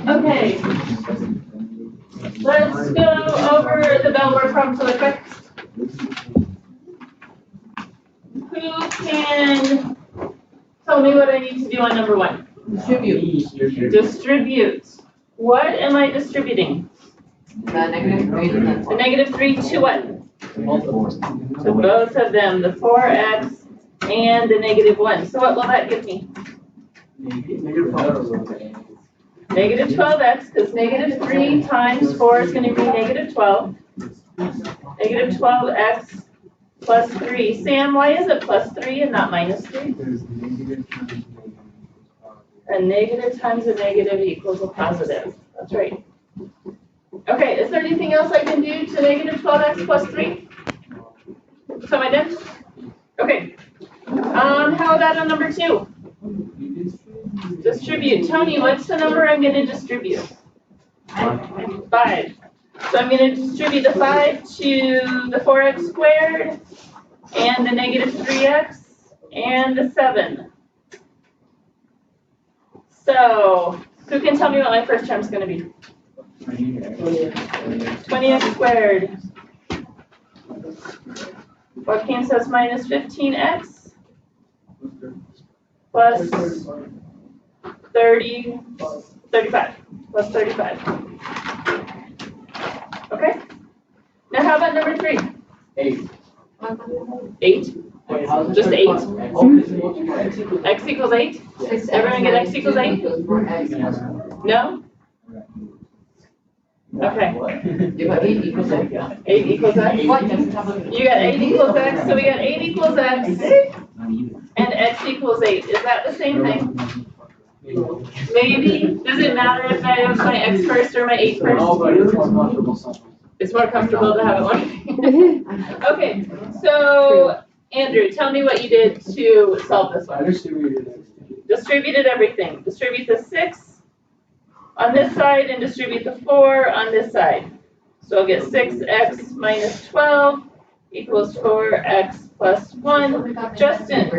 Okay. Let's go over the bell word problem really quick. Who can tell me what I need to do on number 1? Distribute. Distribute. What am I distributing? The -3 to the The -3 to what? To both of them, the 4x and the -1. So what will that give me? -12x, because -3 times 4 is going to be -12. -12x plus 3. Sam, why is it plus 3 and not -3? A negative times a negative equals a positive. That's right. Okay, is there anything else I can do to -12x plus 3? So am I done? Okay. How about on number 2? Distribute. Tony, what's the number I'm going to distribute? 5. So I'm going to distribute the 5 to the 4x squared and the -3x and the 7. So who can tell me what my first term is going to be? 20x squared. Joaquin says minus 15x plus 35. Plus 35. Okay? Now how about number 3? 8. 8? Just 8? X equals 8? Everyone get x equals 8? No? Okay. You got 8 equals x. 8 equals x? You got 8 equals x, so we got 8 equals x and x equals 8. Is that the same thing? Maybe. Does it matter if I have my x first or my 8 first? It's more comfortable to have it one. Okay, so Andrew, tell me what you did to solve this one. Distributed everything. Distribute the 6 on this side and distribute the 4 on this side. So I'll get 6x minus 12 equals 4x plus 1. Justin,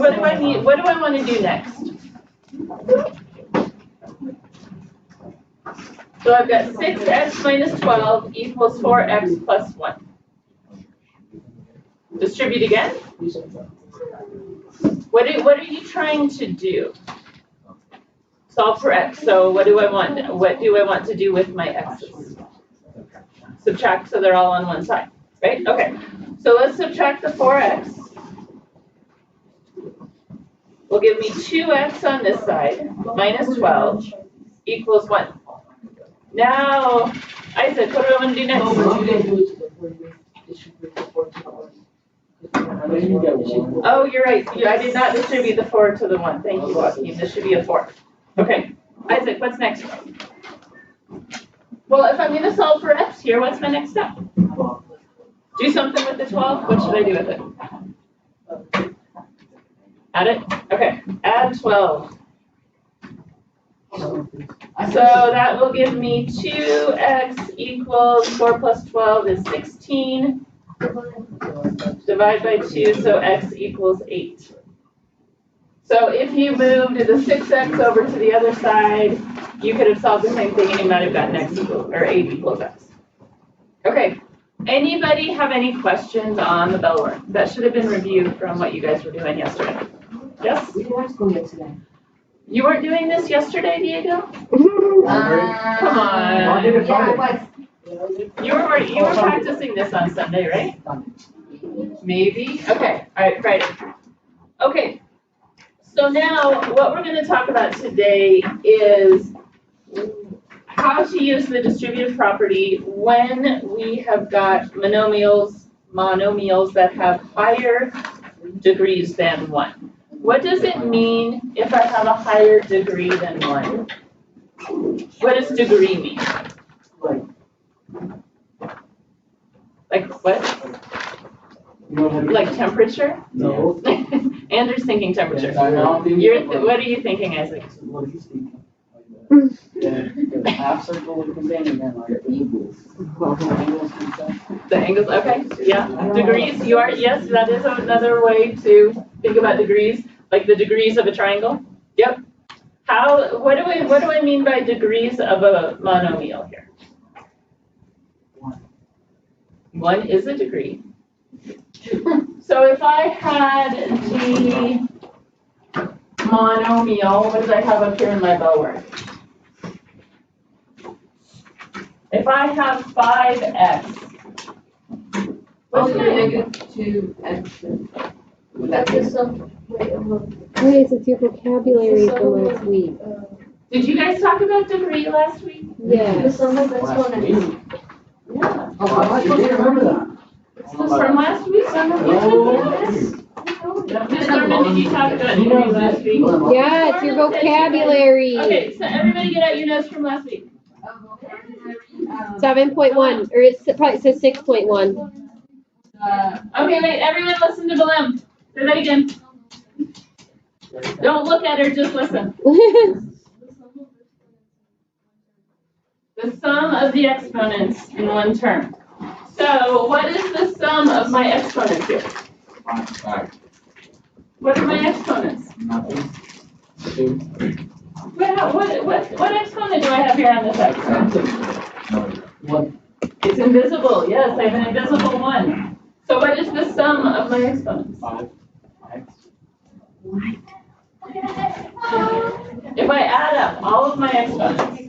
what do I need? What do I want to do next? So I've got 6x minus 12 equals 4x plus 1. Distribute again? What are you trying to do? Solve for x. So what do I want? What do I want to do with my x's? Subtract so they're all on one side, right? Okay. So let's subtract the 4x. Will give me 2x on this side minus 12 equals 1. Now, Isaac, what do I want to do next? Oh, you're right. I did not distribute the 4 to the 1. Thank you, Joaquin. This should be a 4. Okay. Isaac, what's next? Well, if I'm going to solve for x here, what's my next step? Do something with the 12. What should I do with it? Add it? Okay. Add 12. So that will give me 2x equals 4 plus 12 is 16. Divide by 2, so x equals 8. So if you moved the 6x over to the other side, you could have solved the same thing and you might have gotten x equals, or 8 equals x. Okay. Anybody have any questions on the bell word? That should have been reviewed from what you guys were doing yesterday. Yes? We did not go yesterday. You weren't doing this yesterday, Diego? Come on. Yeah, You were practicing this on Sunday, right? Maybe? Okay. All right, Friday. Okay. So now what we're going to talk about today is how to use the distributive property when we have got monomials that have higher degrees than 1. What does it mean if I have a higher degree than 1? What does degree mean? Like what? Like temperature? No. Andrew's thinking temperature. What are you thinking, Isaac? What he's thinking. Half circle with containing then like equals. The angles, okay, yeah, degrees, you are, yes, that is another way to think about degrees, like the degrees of a triangle. Yep. What do I mean by degrees of a monomial here? One is a degree. So if I had the monomial, what did I have up here in my bell word? If I have 5x, what's my negative 2x. Wait, it's your vocabulary from last week. Did you guys talk about degree last week? Yes. Yeah. Oh, I didn't remember that. From last week? Ms. Thurman, did you talk about degree last week? Yeah, it's your vocabulary. Okay, so everybody get out your notes from last week. 7.1, or it probably says 6.1. Okay, wait, everyone listen to Belem. Say that again. Don't look at her, just listen. The sum of the exponents in one term. So what is the sum of my exponents here? 5. What are my exponents? Nothing. What exponent do I have here on this x? One. It's invisible. Yes, I have an invisible one. So what is the sum of my exponents? 5. If I add up all of my exponents,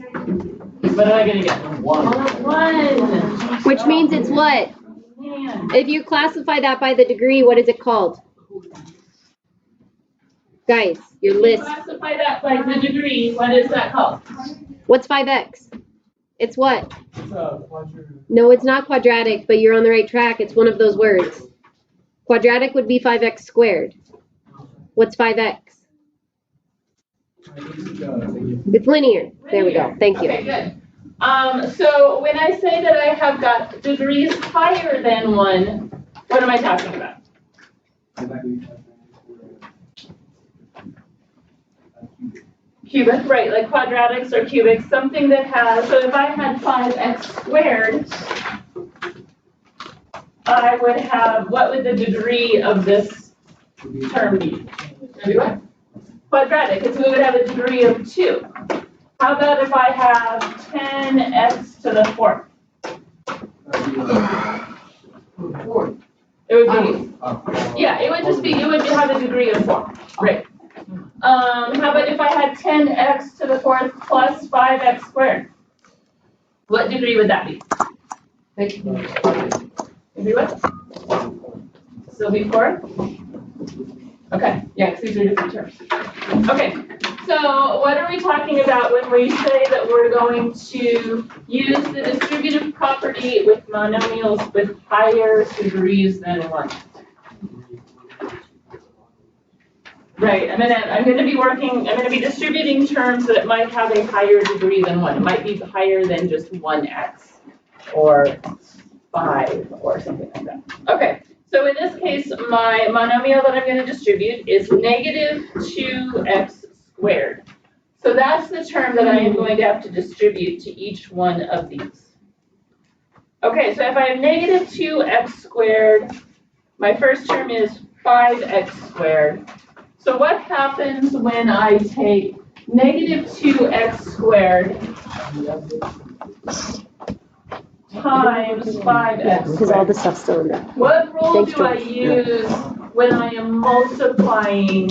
what am I going to get? 1. 1. Which means it's what? Man. If you classify that by the degree, what is it called? Guys, your list. Classify that by the degree. What is that called? What's 5x? It's what? No, it's not quadratic, but you're on the right track. It's one of those words. Quadratic would be 5x squared. What's 5x? It's linear. There we go. Thank you. Okay, good. So when I say that I have got degrees higher than 1, what am I talking about? Cubic, right, like quadratics or cubics, something that has, so if I had 5x squared, I would have, what would the degree of this term be? Maybe what? Quadratic, because we would have a degree of 2. How about if I have 10x to the 4th? It would be, yeah, it would just be, it would have a degree of 4, right? How about if I had 10x to the 4th plus 5x squared? What degree would that be? Maybe what? Still be 4? Okay, yeah, because these are different terms. Okay, so what are we talking about when we say that we're going to use the distributive property with monomials with higher degrees than 1? Right, I'm going to be distributing terms that might have a higher degree than 1. It might be higher than just 1x or 5 or something like that. Okay, so in this case, my monomial that I'm going to distribute is negative 2x squared. So that's the term that I am going to have to distribute to each one of these. Okay, so if I have negative 2x squared, my first term is 5x squared. So what happens when I take negative 2x squared times 5x Because all the stuff's still in there. What rule Thanks, do I George. use when I am multiplying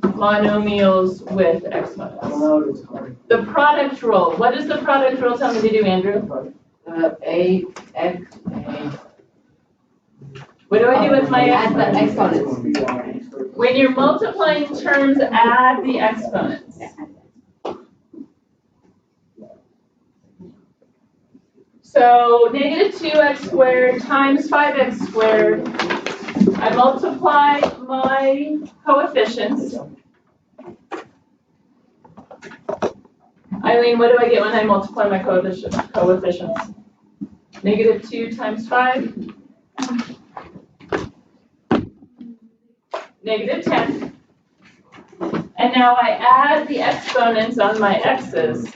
monomials with exponents? The product rule. What does the product rule tell me to do, Andrew? A, X, A. What do I do with my Add the exponents? exponents. When you're multiplying terms, add the exponents. So negative 2x squared times 5x squared. I multiply my coefficients. Eileen, what do I get when I multiply my coefficients? Negative 2 times 5. Negative 10. And now I add the exponents on my x's.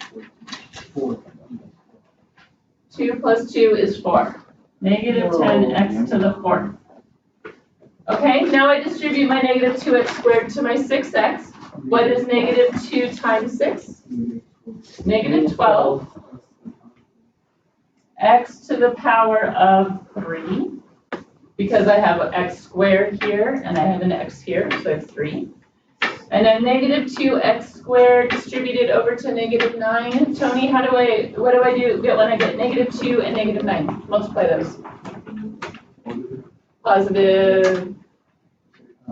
2 plus 2 is 4. Negative 10x to the 4th. Okay, now I distribute my negative 2x squared to my 6x. What is negative 2 times 6? Negative 12. X to the power of 3. Because I have an x squared here and I have an x here, so it's 3. And then negative 2x squared distributed over to negative 9. Tony, what do I get when I get negative 2 and negative 9? Multiply those. Positive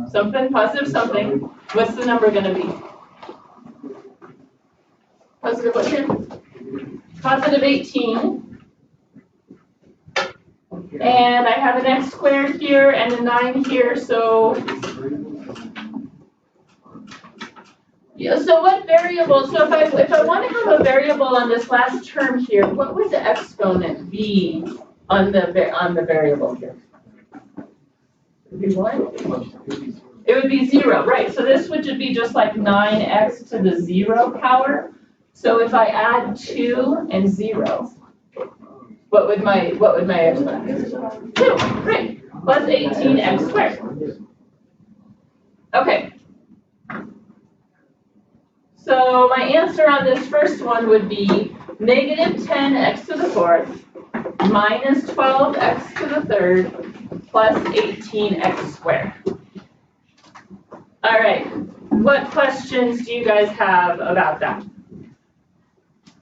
something, positive something. What's the number going to be? Positive what here? Positive 18. And I have an x squared here and a 9 here, so yeah, so what variable, so if I want to have a variable on this last term here, what would the exponent be on the variable here? It would be what? It would be 0, right? So this would be just like 9x to the 0 power. So if I add 2 and 0, what would my exponent be? 2, right? Plus 18x squared. Okay. So my answer on this first one would be negative 10x to the 4th minus 12x to the 3rd plus 18x squared. All right. What questions do you guys have about that?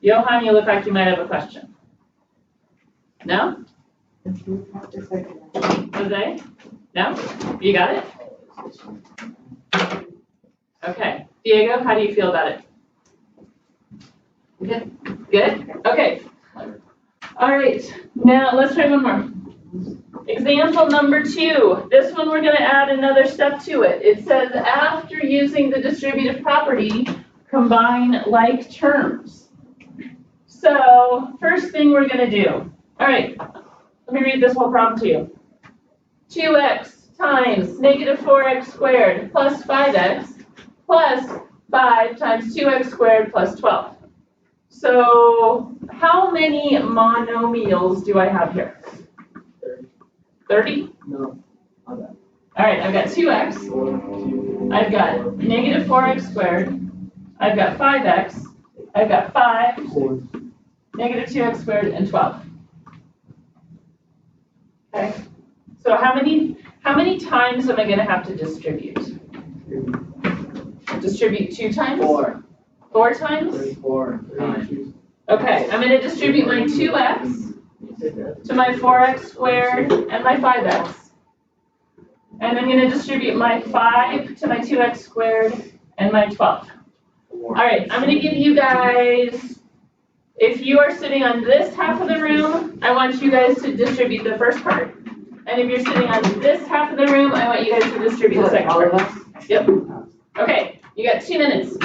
Johan, you look like you might have a question. No? Jose? No? You got it? Okay. Diego, how do you feel about it? Good? Good? Okay. All right. Now let's try one more. Example number 2. This one we're going to add another step to it. It says after using the distributive property, combine like terms. So first thing we're going to do. All right. Let me read this whole problem to you. 2x times negative 4x squared plus 5x plus 5 times 2x squared plus 12. So how many monomials do I have here? 30? No. All right, I've got 2x. I've got negative 4x squared. I've got 5x. I've got 5, negative 2x squared, and 12. Okay. So how many times am I going to have to distribute? Distribute 2 times? 4. 4 times? 4 times. Okay, I'm going to distribute my 2x to my 4x squared and my 5x. And I'm going to distribute my 5 to my 2x squared and my 12. All right, I'm going to give you guys, if you are sitting on this half of the room, I want you guys to distribute the first part. And if you're sitting on this half of the room, I want you guys to distribute the second part. Yep. Okay, you got 2 minutes.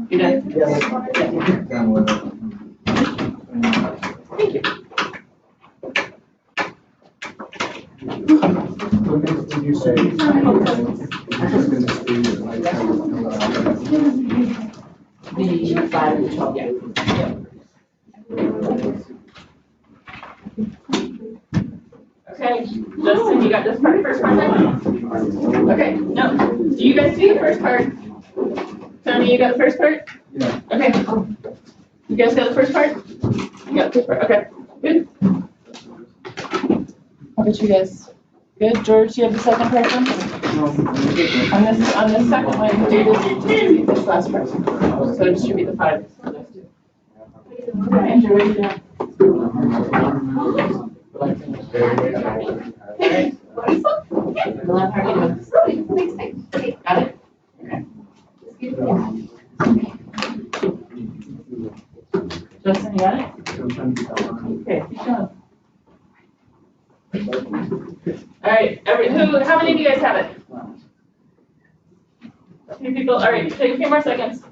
You done? Thank you. Did you say? The 5 and 12, yeah. Okay, Justin, you got this part, first part then? Okay, no. Do you guys do the first part? Tony, you got the first part? Yeah. Okay. You guys got the first part? You got the first part, okay. Good. How about you guys? Good. George, do you have the second part then? On this second one, distribute this last part. So distribute the 5. Andrew, what are you doing? Okay. Okay. Got it? Justin, you got it? Okay, keep going. All right, how many of you guys have it? A few people, all right, take a few more seconds.